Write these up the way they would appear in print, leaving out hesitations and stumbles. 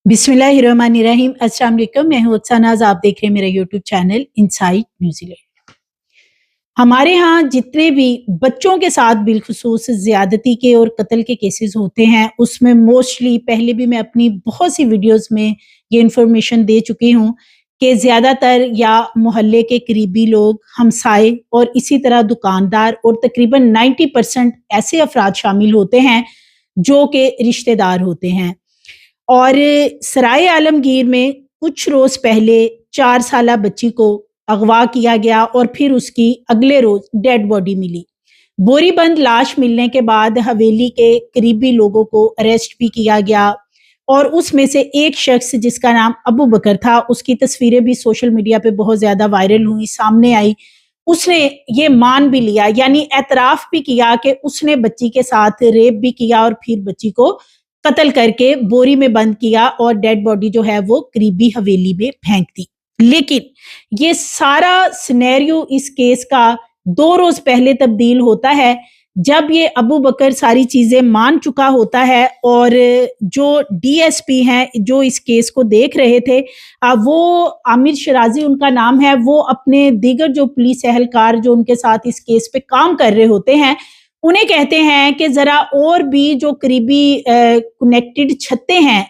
बिस्मिल्लाहिर्रहमानिर्रहीम। अस्सलाम वालेकुम, मैं हूं उत्सानाज। आप देख रहे हैं मेरा यूट्यूब चैनल इनसाइट न्यूजीलैंड। हमारे यहाँ जितने भी बच्चों के साथ बिलखुसूस ज्यादती के और कत्ल के केसेस होते हैं, उसमें मोस्टली पहले भी मैं अपनी बहुत सी वीडियोस में ये इन्फॉर्मेशन दे चुकी हूँ कि ज़्यादातर या मोहल्ले के करीबी लोग, हमसाए और इसी तरह दुकानदार और तकरीबन 90% ऐसे अफराद शामिल होते हैं जो कि रिश्तेदार होते हैं। और सराय आलमगीर में कुछ रोज पहले 4 साला बच्ची को अगवा किया गया और फिर उसकी अगले रोज डेड बॉडी मिली। बोरीबंद लाश मिलने के बाद हवेली के करीबी लोगों को अरेस्ट भी किया गया और उसमें से एक शख्स जिसका नाम अबू बकर था, उसकी तस्वीरें भी सोशल मीडिया पे बहुत ज्यादा वायरल हुई, सामने आई। उसने ये मान भी लिया, यानी एतराफ भी किया कि उसने बच्ची के साथ रेप भी किया और फिर बच्ची को कत्ल करके बोरी में बंद किया और डेड बॉडी जो है वो करीबी हवेली में फेंक दी। लेकिन ये सारा सिनेरियो इस केस का 2 रोज पहले तब्दील होता है, जब ये अबू बकर सारी चीजें मान चुका होता है और जो डीएसपी हैं जो इस केस को देख रहे थे, वो आमिर शराजी उनका नाम है, वो अपने दीगर जो पुलिस एहलकार जो उनके साथ इस केस पे काम कर रहे होते हैं, उन्हें कहते हैं कि जरा और भी जो करीबी कनेक्टेड छत्ते हैं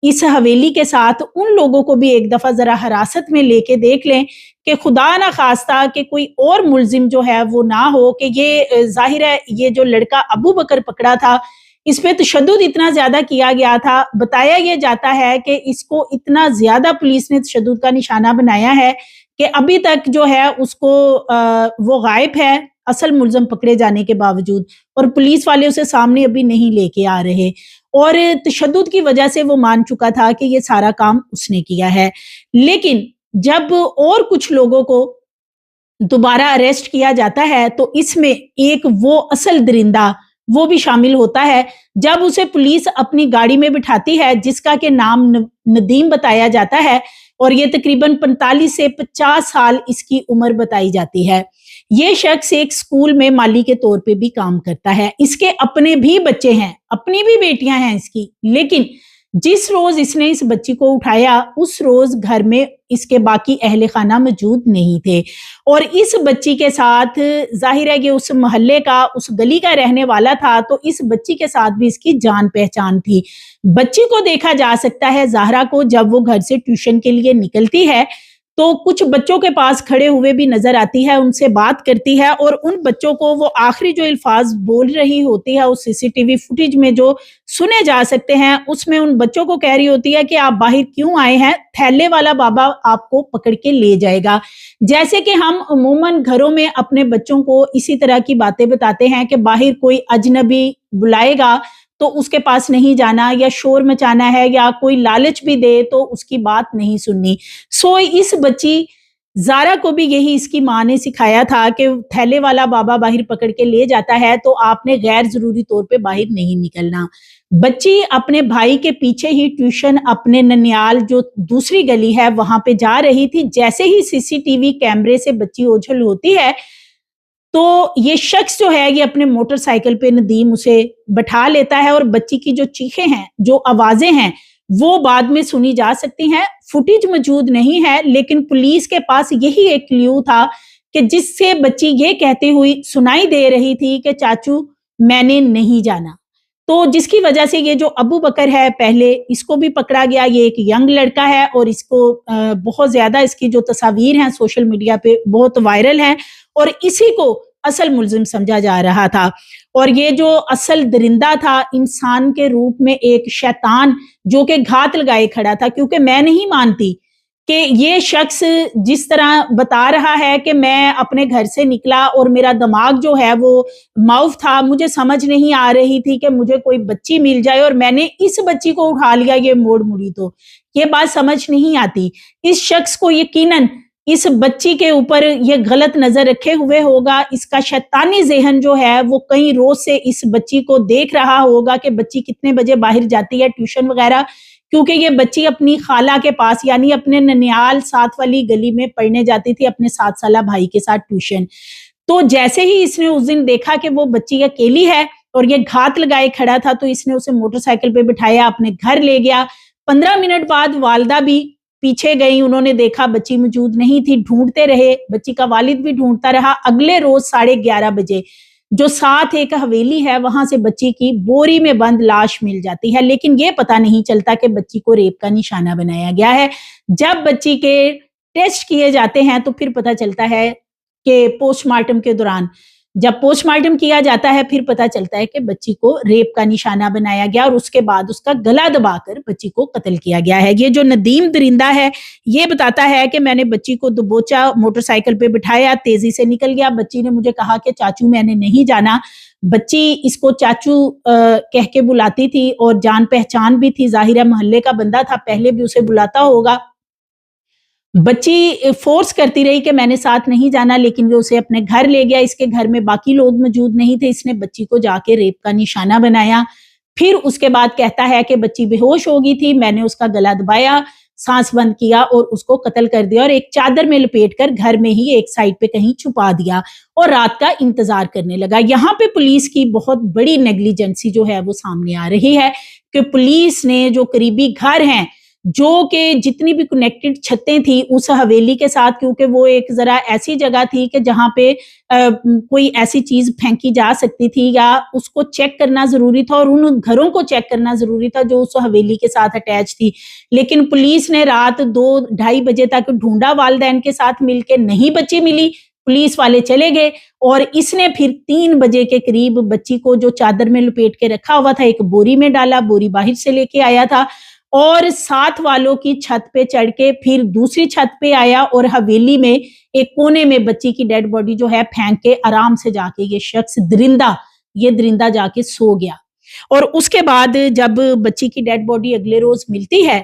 इस हवेली के साथ, उन लोगों को भी एक दफा जरा हिरासत में लेके देख लें कि खुदा ना खास्ता कि कोई और मुल्जिम जो है वो ना हो। कि ये जाहिर है ये जो लड़का अबू बकर पकड़ा था, इस पे तशद्दुद इतना ज्यादा किया गया था। बताया ये जाता है कि इसको इतना ज्यादा पुलिस ने तशद्दुद का निशाना बनाया है कि अभी तक जो है उसको वो गायब है असल मुल्ज़िम पकड़े जाने के बावजूद, और पुलिस वाले उसे सामने अभी नहीं लेके आ रहे। और तशद्दुद की वजह से वो मान चुका था कि ये सारा काम उसने किया है। लेकिन जब और कुछ लोगों को दोबारा अरेस्ट किया जाता है तो इसमें एक वो असल दरिंदा वो भी शामिल होता है। जब उसे पुलिस अपनी गाड़ी में बिठाती है, जिसका के नाम नदीम बताया जाता है, और ये तकरीबन 45 से 50 साल इसकी उम्र बताई जाती है। ये शख्स एक स्कूल में माली के तौर पे भी काम करता है। इसके अपने भी बच्चे हैं, अपनी भी बेटियां हैं इसकी। लेकिन जिस रोज इसने इस बच्ची को उठाया, उस रोज घर में इसके बाकी अहले खाना मौजूद नहीं थे और इस बच्ची के साथ जाहिर है कि उस मोहल्ले का, उस गली का रहने वाला था, तो इस बच्ची के साथ भी इसकी जान पहचान थी। बच्ची को देखा जा सकता है, ज़हरा को, जब वो घर से ट्यूशन के लिए निकलती है तो कुछ बच्चों के पास खड़े हुए भी नजर आती है, उनसे बात करती है और उन बच्चों को वो आखिरी जो अल्फाज बोल रही होती है उस सीसीटीवी फुटेज में जो सुने जा सकते हैं, उसमें उन बच्चों को कह रही होती है कि आप बाहर क्यों आए हैं, थैले वाला बाबा आपको पकड़ के ले जाएगा। जैसे कि हम अमूमन घरों में अपने बच्चों को इसी तरह की बातें बताते हैं कि बाहर कोई अजनबी बुलाएगा तो उसके पास नहीं जाना, या शोर मचाना है, या कोई लालच भी दे तो उसकी बात नहीं सुननी। सो इस बच्ची ज़ारा को भी यही इसकी माँ ने सिखाया था कि थैले वाला बाबा बाहर पकड़ के ले जाता है तो आपने गैर जरूरी तौर पे बाहर नहीं निकलना। बच्ची अपने भाई के पीछे ही ट्यूशन अपने ननियाल जो दूसरी गली है वहां पे जा रही थी। जैसे ही सीसीटीवी कैमरे से बच्ची ओझल होती है तो ये शख्स जो है ये अपने मोटरसाइकिल पे नदीम उसे बैठा लेता है और बच्ची की जो चीखें हैं, जो आवाजें हैं, वो बाद में सुनी जा सकती हैं। फुटेज मौजूद नहीं है, लेकिन पुलिस के पास यही एक क्लू था कि जिससे बच्ची ये कहती हुई सुनाई दे रही थी कि चाचू मैंने नहीं जाना। तो जिसकी वजह से ये जो अबू बकर है, पहले इसको भी पकड़ा गया। ये एक यंग लड़का है और इसको बहुत ज्यादा इसकी जो तस्वीर हैं सोशल मीडिया पे बहुत वायरल हैं और इसी को असल मुल्जिम समझा जा रहा था। और ये जो असल दरिंदा था, इंसान के रूप में एक शैतान जो कि घात लगाए खड़ा था, क्योंकि मैं नहीं मानती कि ये शख्स जिस तरह बता रहा है कि मैं अपने घर से निकला और मेरा दिमाग जो है वो माउफ था, मुझे समझ नहीं आ रही थी कि मुझे कोई बच्ची मिल जाए और मैंने इस बच्ची को उठा लिया, ये मोड़ मुड़ी, तो ये बात समझ नहीं आती। इस शख्स को यकीनन इस बच्ची के ऊपर ये गलत नजर रखे हुए होगा। इसका शैतानी ज़हन जो है वो कई रोज से इस बच्ची को देख रहा होगा कि बच्ची कितने बजे बाहर जाती है ट्यूशन वगैरह, क्योंकि ये बच्ची अपनी खाला के पास यानी अपने ननियाल साथ वाली गली में पढ़ने जाती थी अपने 7 साला भाई के साथ ट्यूशन। तो जैसे ही इसने उस दिन देखा कि वो बच्ची अकेली है और ये घात लगाए खड़ा था, तो इसने उसे मोटरसाइकिल पे बिठाया, अपने घर ले गया। 15 منٹ بعد والدہ بھی پیچھے گئی, انہوں نے دیکھا بچی موجود نہیں تھی, ڈھونڈتے رہے, بچی کا والد بھی ڈھونڈتا رہا. اگلے روز 11:30 بجے جو ساتھ ایک حویلی ہے وہاں سے بچی کی بوری میں بند لاش مل جاتی ہے, لیکن یہ پتہ نہیں چلتا کہ بچی کو ریپ کا نشانہ بنایا گیا ہے. جب بچی کے ٹیسٹ کیے جاتے ہیں تو پھر پتہ چلتا ہے کہ پوسٹ مارٹم کے دوران جب پوسٹ مارٹم کیا جاتا ہے پھر پتہ چلتا ہے کہ بچی کو ریپ کا نشانہ بنایا گیا اور اس کے بعد اس کا گلا دبا کر بچی کو قتل کیا گیا ہے. یہ جو ندیم درندہ ہے یہ بتاتا ہے کہ میں نے بچی کو دبوچا, موٹر سائیکل پہ بٹھایا, تیزی سے نکل گیا. بچی نے مجھے کہا کہ چاچو میں نے نہیں جانا. بچی اس کو چاچو کہہ کے بلاتی تھی اور جان پہچان بھی تھی, ظاہر ہے محلے کا بندہ تھا, پہلے بھی اسے بلاتا ہوگا. بچی فورس کرتی رہی کہ میں نے ساتھ نہیں جانا, لیکن وہ اسے اپنے گھر لے گیا. اس کے گھر میں باقی لوگ موجود نہیں تھے. اس نے بچی کو جا کے ریپ کا نشانہ بنایا. پھر اس کے بعد کہتا ہے کہ بچی بے ہوش ہو گئی تھی, میں نے اس کا گلا دبایا, سانس بند کیا اور اس کو قتل کر دیا اور ایک چادر میں لپیٹ کر گھر میں ہی ایک سائڈ پہ کہیں چھپا دیا اور رات کا انتظار کرنے لگا. یہاں پہ پولیس کی بہت بڑی نیگلیجنسی جو ہے وہ سامنے آ رہی ہے کہ پولیس نے جو قریبی گھر ہیں, جو کہ جتنی بھی کنیکٹڈ چھتیں تھی اس حویلی کے ساتھ, کیونکہ وہ ایک ذرا ایسی جگہ تھی کہ جہاں پہ کوئی ایسی چیز پھینکی جا سکتی تھی یا اس کو چیک کرنا ضروری تھا اور ان گھروں کو چیک کرنا ضروری تھا جو اس حویلی کے ساتھ اٹیچ تھی. لیکن پولیس نے رات 2-2:30 بجے تک ڈھونڈا, والدین کے ساتھ مل کے نہیں بچی ملی. پولیس والے چلے گئے اور اس نے پھر 3 بجے کے قریب بچی کو جو چادر میں لپیٹ کے رکھا ہوا تھا ایک بوری میں ڈالا, بوری باہر سے لے کے آیا تھا اور ساتھ والوں کی چھت پہ چڑھ کے پھر دوسری چھت پہ آیا اور حویلی میں ایک کونے میں بچی کی ڈیڈ باڈی جو ہے پھینک کے آرام سے جا کے یہ شخص درندہ جا کے سو گیا. اور اس کے بعد جب بچی کی ڈیڈ باڈی اگلے روز ملتی ہے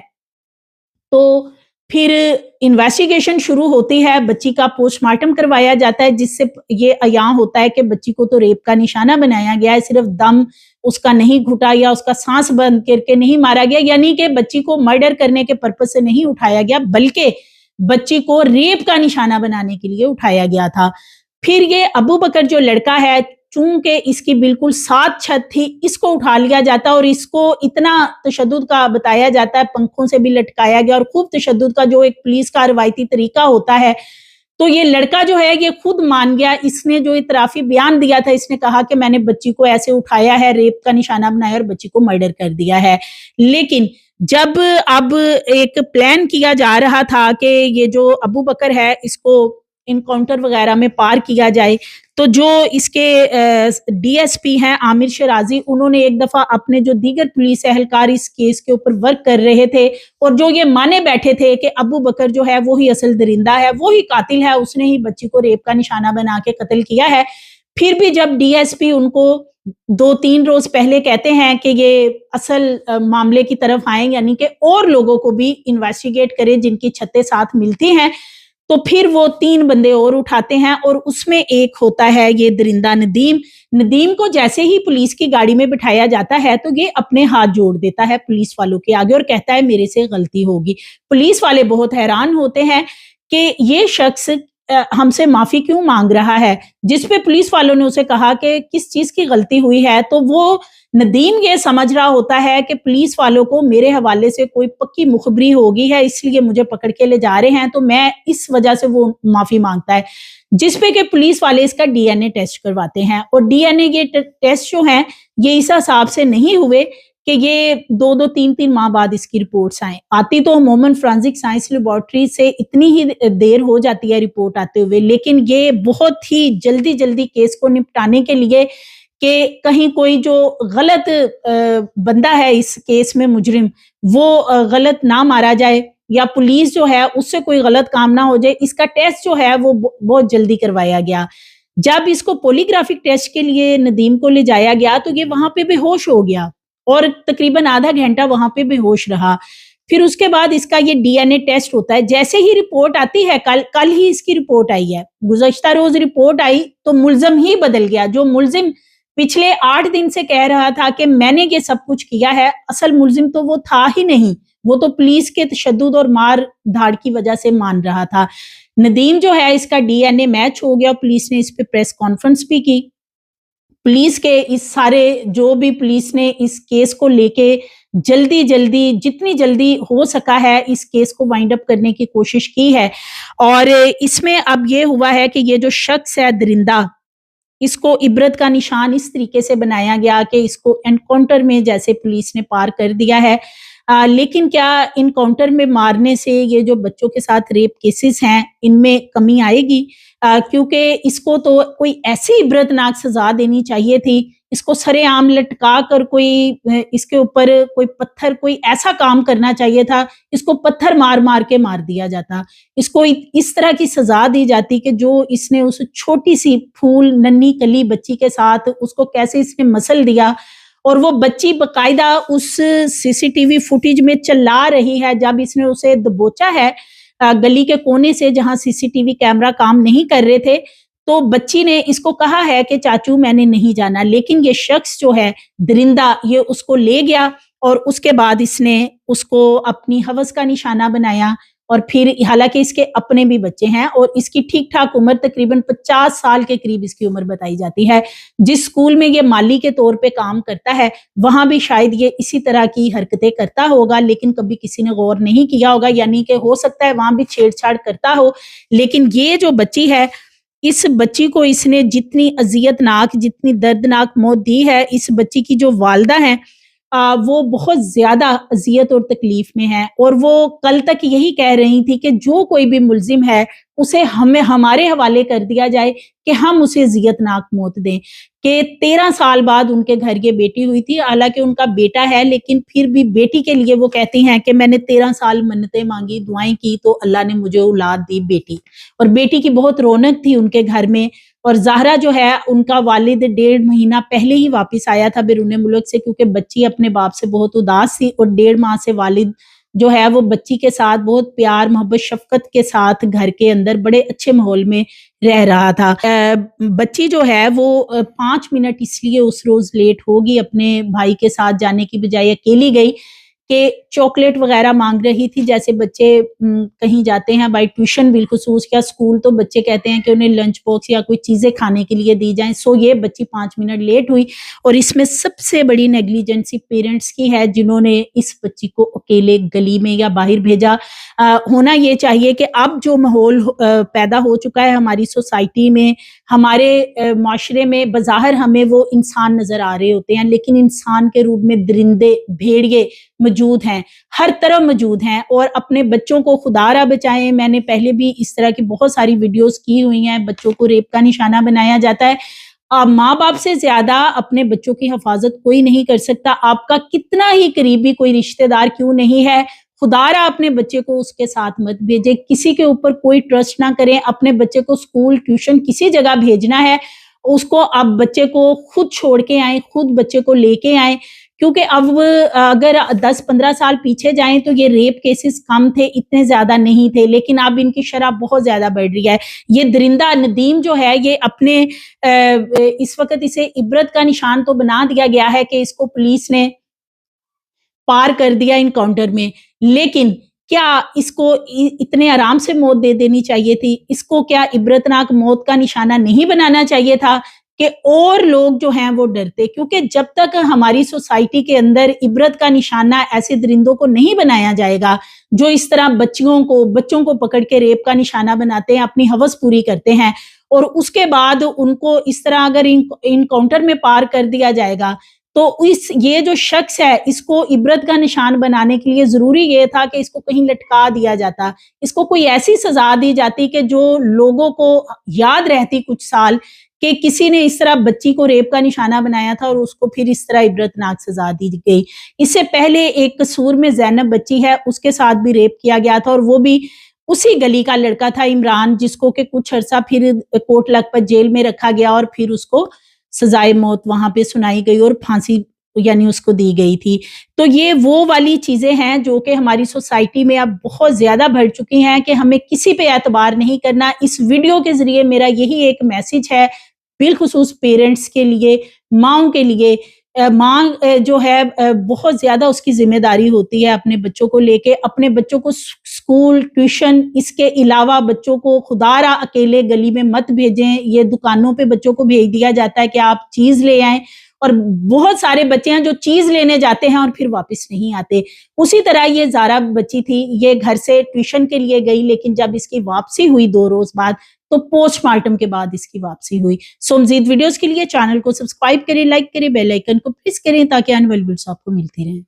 تو پھر انویسٹیگیشن شروع ہوتی ہے, بچی کا پوسٹ مارٹم کروایا جاتا ہے جس سے یہ عیاں ہوتا ہے کہ بچی کو تو ریپ کا نشانہ بنایا گیا ہے, صرف دم اس کا نہیں گھٹا یا اس کا سانس بند کر کے نہیں مارا گیا, یعنی کہ بچی کو مرڈر کرنے کے پرپس سے نہیں اٹھایا گیا بلکہ بچی کو ریپ کا نشانہ بنانے کے لیے اٹھایا گیا تھا. پھر یہ ابو بکر جو لڑکا ہے, چونکہ اس کی بالکل ساتھ چھت تھی, اس کو اٹھا لیا جاتا اور اس کو اتنا تشدد کا بتایا جاتا ہے, پنکھوں سے بھی لٹکایا گیا اور خوب تشدد کا جو ایک پولیس کا روایتی طریقہ ہوتا ہے. تو یہ لڑکا جو ہے یہ خود مان گیا, اس نے جو اعترافی بیان دیا تھا اس نے کہا کہ میں نے بچی کو ایسے اٹھایا ہے, ریپ کا نشانہ بنایا اور بچی کو مرڈر کر دیا ہے. لیکن جب اب ایک پلان کیا جا رہا تھا کہ یہ جو ابو بکر ہے اس کو انکاؤنٹر وغیرہ میں پار کیا جائے, تو جو اس کے ڈی ایس پی ہیں عامر شرازی, انہوں نے ایک دفعہ اپنے جو دیگر پولیس اہلکار اس کیس کے اوپر ورک کر رہے تھے اور جو یہ مانے بیٹھے تھے کہ ابو بکر جو ہے وہی اصل درندہ ہے, وہی قاتل ہے, اس نے ہی بچی کو ریپ کا نشانہ بنا کے قتل کیا ہے. پھر بھی جب ڈی ایس پی ان کو 2-3 روز پہلے کہتے ہیں کہ یہ اصل معاملے کی طرف آئیں, یعنی کہ اور لوگوں کو بھی انویسٹیگیٹ کریں جن کی چھتیں ساتھ ملتی ہیں, تو پھر وہ 3 بندے اور اٹھاتے ہیں اور اس میں ایک ہوتا ہے یہ درندہ ندیم. ندیم کو جیسے ہی پولیس کی گاڑی میں بٹھایا جاتا ہے تو یہ اپنے ہاتھ جوڑ دیتا ہے پولیس والوں کے آگے اور کہتا ہے میرے سے غلطی ہوگی. پولیس والے بہت حیران ہوتے ہیں کہ یہ شخص ہم سے معافی کیوں مانگ رہا ہے, جس پہ پولیس والوں نے اسے کہا کہ کس چیز کی غلطی ہوئی ہے, تو وہ ندیم یہ سمجھ رہا ہوتا ہے کہ پولیس والوں کو میرے حوالے سے کوئی پکی مخبری ہوگی ہے اس لیے مجھے پکڑ کے لے جا رہے ہیں, تو میں اس وجہ سے وہ معافی مانگتا ہے. جس پہ کہ پولیس والے اس کا ڈی این اے ٹیسٹ کرواتے ہیں اور ڈی این اے یہ ٹیسٹ جو ہیں یہ اس حساب سے نہیں ہوئے کہ یہ 2-3 ماہ بعد اس کی رپورٹس آتی تو عموماً فرانزک سائنس لیبارٹری سے اتنی ہی دیر ہو جاتی ہے رپورٹ آتے ہوئے, لیکن یہ بہت ہی جلدی کیس کو نپٹانے کے لیے کہ کہیں کوئی جو غلط بندہ ہے اس کیس میں مجرم وہ غلط نہ مارا جائے یا پولیس جو ہے اس سے کوئی غلط کام نہ ہو جائے, اس کا ٹیسٹ جو ہے وہ بہت جلدی کروایا گیا. جب اس کو پولیگرافک ٹیسٹ کے لیے ندیم کو لے جایا گیا تو یہ وہاں پہ بے ہوش ہو گیا اور تقریباً آدھا گھنٹہ وہاں پہ بے ہوش رہا. پھر اس کے بعد اس کا یہ ڈی این اے ٹیسٹ ہوتا ہے, جیسے ہی رپورٹ آتی ہے, کل ہی اس کی رپورٹ آئی ہے, گزشتہ روز رپورٹ آئی تو ملزم ہی بدل گیا. جو ملزم پچھلے 8 دن سے کہہ رہا تھا کہ میں نے یہ سب کچھ کیا ہے, اصل ملزم تو وہ تھا ہی نہیں, وہ تو پولیس کے تشدد اور مار دھاڑ کی وجہ سے مان رہا تھا. ندیم جو ہے اس کا ڈی این اے میچ ہو گیا, پولیس نے اس پہ پریس کانفرنس بھی کی. پولیس کے اس سارے جو بھی پولیس نے اس کیس کو لے کے जल्दी जल्दी जितनी जल्दी हो सका है इस केस को वाइंड अप करने की कोशिश की है। और इसमें अब ये हुआ है कि ये जो शख्स है दरिंदा, इसको इबरत का निशान इस तरीके से बनाया गया कि इसको एनकाउंटर में जैसे पुलिस ने पार कर दिया है। लेकिन क्या इनकाउंटर में मारने से ये जो बच्चों के साथ रेप केसेस हैं इनमें कमी आएगी? क्योंकि इसको तो कोई ऐसी इबरतनाक सजा देनी चाहिए थी, इसको सरेआम लटका कर कोई इसके ऊपर कोई पत्थर, कोई ऐसा काम करना चाहिए था, इसको पत्थर मार मार के मार दिया जाता, इसको इस तरह की सजा दी जाती कि जो इसने उस छोटी सी फूल नन्ही कली बच्ची के साथ उसको कैसे इसने मसल दिया, और वो बच्ची बकायदा उस सीसीटीवी फुटेज में चिल्ला रही है जब इसने उसे दबोचा है गली के कोने से जहां सीसीटीवी कैमरा काम नहीं कर रहे थे। तो बच्ची ने इसको कहा है कि चाचू मैंने नहीं जाना, लेकिन ये शख्स जो है दरिंदा ये उसको ले गया और उसके बाद इसने उसको अपनी हवस का निशाना बनाया। और फिर हालांकि इसके अपने भी बच्चे हैं और इसकी ठीक ठाक उम्र तकरीबन 50 साल के करीब इसकी उम्र बताई जाती है। जिस स्कूल में ये माली के तौर पे काम करता है वहां भी शायद ये इसी तरह की हरकतें करता होगा, लेकिन कभी किसी ने गौर नहीं किया होगा, यानी कि हो सकता है वहां भी छेड़छाड़ करता हो। लेकिन ये जो बच्ची है, इस बच्ची को इसने जितनी अजियतनाक, जितनी दर्दनाक मौत दी है, इस बच्ची की जो वालिदा है वो बहुत ज्यादा अजियत और तकलीफ में है। और वो कल तक यही कह रही थी कि जो कोई भी मुल्जिम है उसे हमें हमारे हवाले कर दिया जाए कि हम उसे अजियतनाक मौत दें। कि 13 साल बाद उनके घर ये बेटी हुई थी, हालांकि उनका बेटा है लेकिन फिर भी बेटी के लिए वो कहती हैं कि मैंने 13 साल मन्नतें मांगी, दुआएं की, तो अल्लाह ने मुझे औलाद दी बेटी। और बेटी की बहुत रौनक थी उनके घर में। और ज़हरा जो है उनका वालिद 1.5 महीना पहले ही वापस आया था बैरून मुल्क से, क्योंकि बच्ची अपने बाप से बहुत उदास थी और 1.5 माह से वालिद जो है वो बच्ची के साथ बहुत प्यार मोहब्बत शफकत के साथ घर के अंदर बड़े अच्छे माहौल में रह रहा था। बच्ची जो है वो 5 मिनट इसलिए उस रोज लेट होगी, अपने भाई के साथ जाने की बजाय अकेली गई कि चॉकलेट वगैरह मांग रही थी। जैसे बच्चे कहीं जाते हैं बाई ट्यूशन बिलखुसूस या स्कूल, तो बच्चे कहते हैं कि उन्हें लंच बॉक्स या कोई चीजें खाने के लिए दी जाएं। सो ये बच्ची 5 मिनट लेट हुई और इसमें सबसे बड़ी नेग्लिजेंसी पेरेंट्स की है जिन्होंने इस बच्ची को अकेले गली में या बाहर भेजा। होना ये चाहिए कि अब जो माहौल पैदा हो चुका है हमारी सोसाइटी में, हमारे माशरे में, बज़ाहिर हमें वो इंसान नजर आ रहे होते हैं, लेकिन इंसान के रूप में दरिंदे, भेड़िए मौजूद हैं, हर तरफ मौजूद हैं। और अपने बच्चों को खुदारा बचाएं। मैंने पहले भी इस तरह की बहुत सारी वीडियोस की हुई हैं। बच्चों को रेप का निशाना बनाया जाता है। माँ बाप से ज्यादा अपने बच्चों की हिफाजत कोई नहीं कर सकता। आपका कितना ही करीबी कोई रिश्तेदार क्यों नहीं है, खुदारा अपने बच्चे को उसके साथ मत भेजे। किसी के ऊपर कोई ट्रस्ट ना करें। अपने बच्चे को स्कूल, ट्यूशन, किसी जगह भेजना है, उसको आप बच्चे को खुद छोड़ के आए, खुद बच्चे को लेके आए। क्योंकि अब अगर 10-15 साल पीछे जाएं तो ये रेप केसेस कम थे, इतने ज्यादा नहीं थे, लेकिन अब इनकी शरह बहुत ज्यादा बढ़ रही है। ये दरिंदा नदीम जो है ये अपने इस वक्त इसे इबरत का निशान तो बना दिया गया है कि इसको पुलिस ने पार कर दिया इनकाउंटर में, लेकिन क्या इसको इतने आराम से मौत दे देनी चाहिए थी? इसको क्या इबरतनाक मौत का निशाना नहीं बनाना चाहिए था कि और लोग जो हैं वो डरते? क्योंकि जब तक हमारी सोसाइटी के अंदर इबरत का निशाना ऐसे दरिंदों को नहीं बनाया जाएगा जो इस तरह बच्चों को पकड़ के रेप का निशाना बनाते हैं, अपनी हवस पूरी करते हैं, और उसके बाद उनको इस तरह अगर इनकाउंटर में पार कर दिया जाएगा, तो ये जो शख्स है इसको इबरत का निशान बनाने के लिए जरूरी ये था कि इसको कहीं लटका दिया जाता, इसको कोई ऐसी सजा दी जाती कि जो लोगों को याद रहती कुछ साल कि किसी ने इस तरह बच्ची को रेप का निशाना बनाया था और उसको फिर इस तरह इबरतनाक सजा दी गई। इससे पहले एक कसूर में ज़ैनब बच्ची है, उसके साथ भी रेप किया गया था और वो भी उसी गली का लड़का था इमरान, जिसको कि कुछ अरसा फिर कोट लखपत जेल में रखा गया और फिर उसको सजाए मौत वहां पे सुनाई गई और फांसी यानी उसको दी गई थी। तो ये वो वाली चीजें हैं जो कि हमारी सोसाइटी में अब बहुत ज्यादा बढ़ चुकी हैं कि हमें किसी पे एतबार नहीं करना। इस वीडियो के जरिए मेरा यही एक मैसेज है बिलखुसूस पेरेंट्स के लिए, माओं के लिए। माँ जो है बहुत ज्यादा उसकी जिम्मेदारी होती है अपने बच्चों को लेके, अपने बच्चों को स्कूल, ट्यूशन, इसके अलावा बच्चों को खुदारा अकेले गली में मत भेजें। ये दुकानों पे बच्चों को भेज दिया जाता है कि आप चीज ले आएं اور بہت سارے بچے ہیں جو چیز لینے جاتے ہیں اور پھر واپس نہیں آتے. اسی طرح یہ زارا بچی تھی, یہ گھر سے ٹیوشن کے لیے گئی, لیکن جب اس کی واپسی ہوئی 2 روز بعد تو پوسٹ مارٹم کے بعد اس کی واپسی ہوئی. سو مزید ویڈیوز کے لیے چینل کو سبسکرائب کریں, لائک کریں, بیل آئیکن کو پریس کریں تاکہ آنے والی ویڈیوز آپ کو ملتی رہیں.